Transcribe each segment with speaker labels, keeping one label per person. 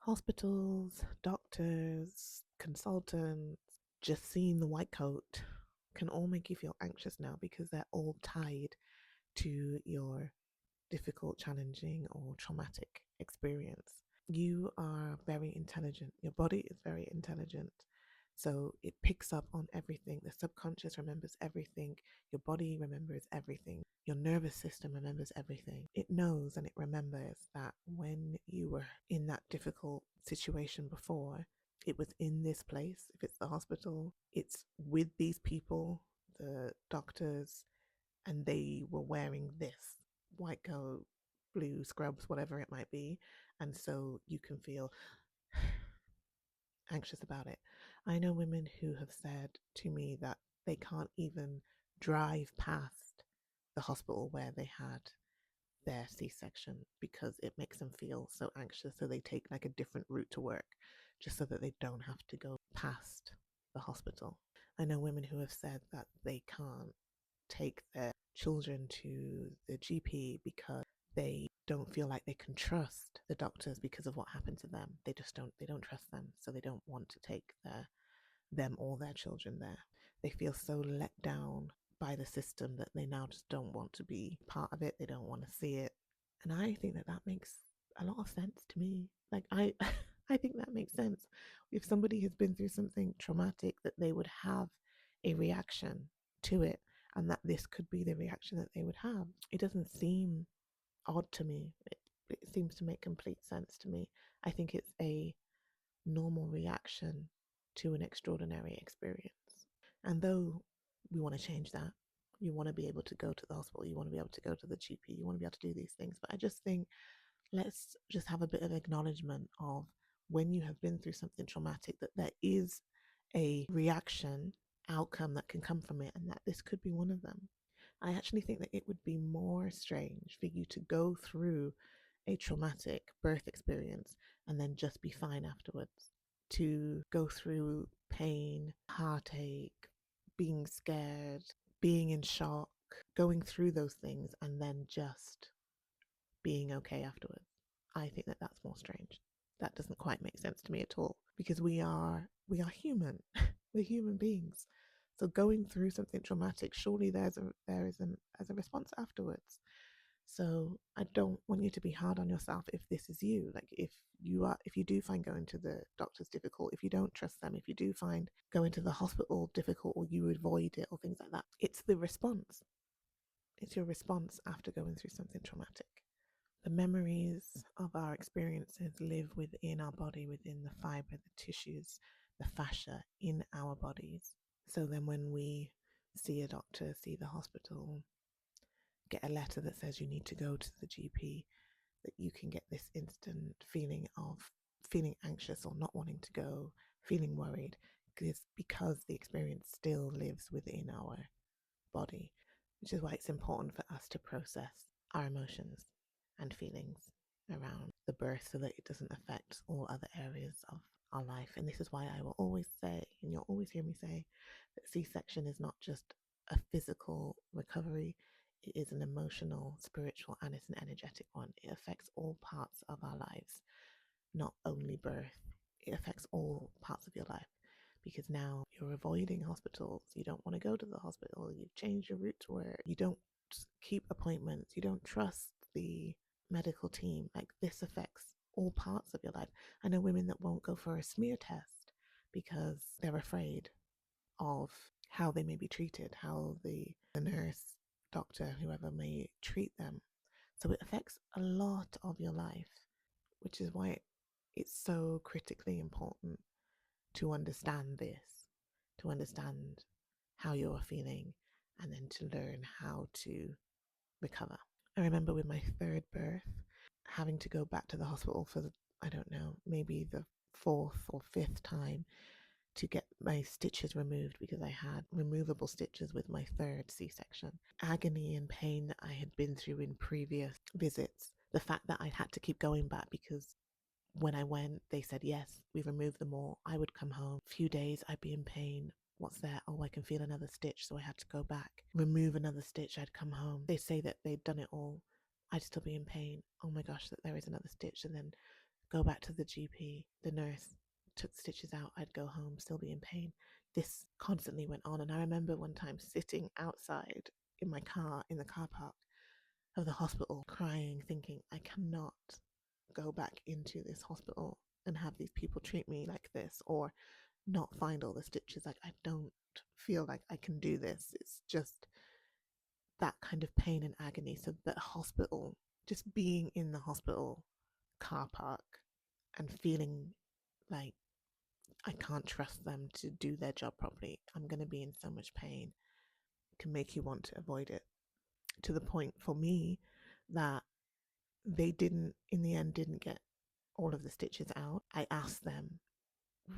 Speaker 1: Hospitals, doctors, consultants, just seeing the white coat can all make you feel anxious now because they're all tied to your difficult, challenging, or traumatic experience. You are very intelligent. Your body is very intelligent. So it picks up on everything. The subconscious remembers everything. Your body remembers everything. Your nervous system remembers everything. It knows and it remembers that when you were in that difficult situation before, it was in this place. If it's the hospital, it's with these people, the doctors, and they were wearing this white coat, blue scrubs, whatever it might be. And so you can feel anxious about it. I know women who have said to me that they can't even drive past the hospital where they had their C-section because it makes them feel so anxious. So they take like a different route to work just so that they don't have to go past the hospital. I know women who have said that they can't take their children to the GP because they don't feel like they can trust the doctors because of what happened to them. They don't trust them, so they don't want to take them or their children there. They feel so let down by the system that they now just don't want to be part of it. They don't want to see it. And I think that that makes a lot of sense to me. Like I think that makes sense. If somebody has been through something traumatic, that they would have a reaction to it, and that this could be the reaction that they would have. It doesn't seem odd to me. It seems to make complete sense to me. I think it's a normal reaction to an extraordinary experience. And though we want to change that, you want to be able to go to the hospital, you want to be able to go to the GP, you want to be able to do these things. But I just think let's just have a bit of acknowledgement of when you have been through something traumatic, that there is a reaction outcome that can come from it, and that this could be one of them. I actually think that it would be more strange for you to go through a traumatic birth experience and then just be fine afterwards. To go through pain, heartache, being scared, being in shock, going through those things and then just being okay afterwards. I think that that's more strange. That doesn't quite make sense to me at all because we are human. We're human beings. So going through something traumatic, surely there is a response afterwards. So I don't want you to be hard on yourself if this is you. Like if you do find going to the doctors difficult, if you don't trust them, if you do find going to the hospital difficult or you avoid it or things like that, it's the response. It's your response after going through something traumatic. The memories of our experiences live within our body, within the fiber, the tissues, the fascia in our bodies. So then when we see a doctor, see the hospital, get a letter that says you need to go to the GP, that you can get this instant feeling of feeling anxious or not wanting to go, feeling worried, because the experience still lives within our body, which is why it's important for us to process our emotions and feelings around the birth so that it doesn't affect all other areas of our life. And this is why I will always say, and you'll always hear me say, that C-section is not just a physical recovery, it is an emotional, spiritual, and it's an energetic one. It affects all parts of our lives, not only birth. It affects all parts of your life because now you're avoiding hospitals. You don't want to go to the hospital. You've changed your route to work. You don't keep appointments. You don't trust the medical team. Like this affects all parts of your life. I know women that won't go for a smear test because they're afraid of how they may be treated, how the nurse, doctor, whoever may treat them. So it affects a lot of your life, which is why it's so critically important to understand this, to understand how you're feeling, and then to learn how to recover. I remember with my third birth, having to go back to the hospital for, I don't know, maybe the fourth or fifth time to get my stitches removed because I had removable stitches with my third C-section. Agony and pain that I had been through in previous visits. The fact that I'd had to keep going back because when I went, they said, yes, we've removed them all. I would come home. A few days, I'd be in pain. What's that? Oh, I can feel another stitch. So I had to go back, remove another stitch. I'd come home. They say that they'd done it all. I'd still be in pain. Oh my gosh, that there is another stitch. And then go back to the GP. The nurse took stitches out. I'd go home, still be in pain. This constantly went on. And I remember one time sitting outside in my car, in the car park of the hospital, crying, thinking, I cannot go back into this hospital and have these people treat me like this, or not find all the stitches. Like, I don't feel like I can do this. It's just that kind of pain and agony. So the hospital, just being in the hospital car park and feeling like I can't trust them to do their job properly, I'm going to be in so much pain, can make you want to avoid it, to the point for me that they didn't, in the end, didn't get all of the stitches out. I asked them,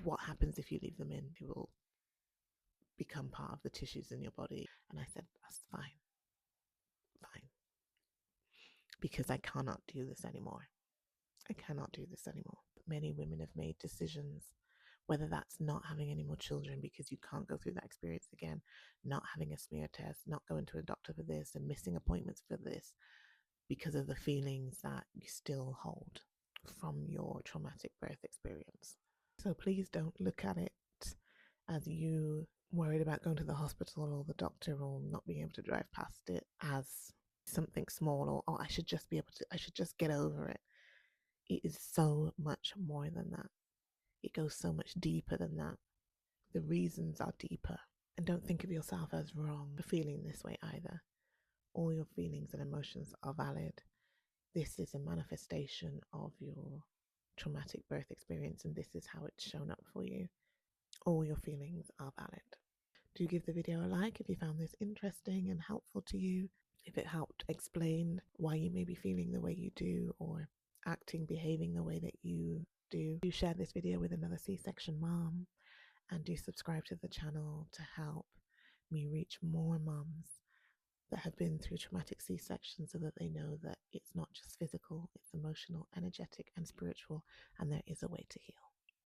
Speaker 1: what happens if you leave them in? They will become part of the tissues in your body. And I said, that's fine, fine, because I cannot do this anymore. I cannot do this anymore. But many women have made decisions, whether that's not having any more children because you can't go through that experience again, not having a smear test, not going to a doctor for this, and missing appointments for this because of the feelings that you still hold from your traumatic birth experience. So please don't look at it as you worried about going to the hospital or the doctor or not being able to drive past it as something small, or oh, I should just be able to, I should just get over it. It is so much more than that. It goes so much deeper than that. The reasons are deeper. And don't think of yourself as wrong for feeling this way either. All your feelings and emotions are valid. This is a manifestation of your traumatic birth experience, and this is how it's shown up for you. All your feelings are valid. Do give the video a like if you found this interesting and helpful to you. If it helped explain why you may be feeling the way you do or acting, behaving the way that you do. Do share this video with another C-section mom, and do subscribe to the channel to help me reach more moms that have been through traumatic C-sections, so that they know that it's not just physical, it's emotional, energetic, and spiritual, and there is a way to heal.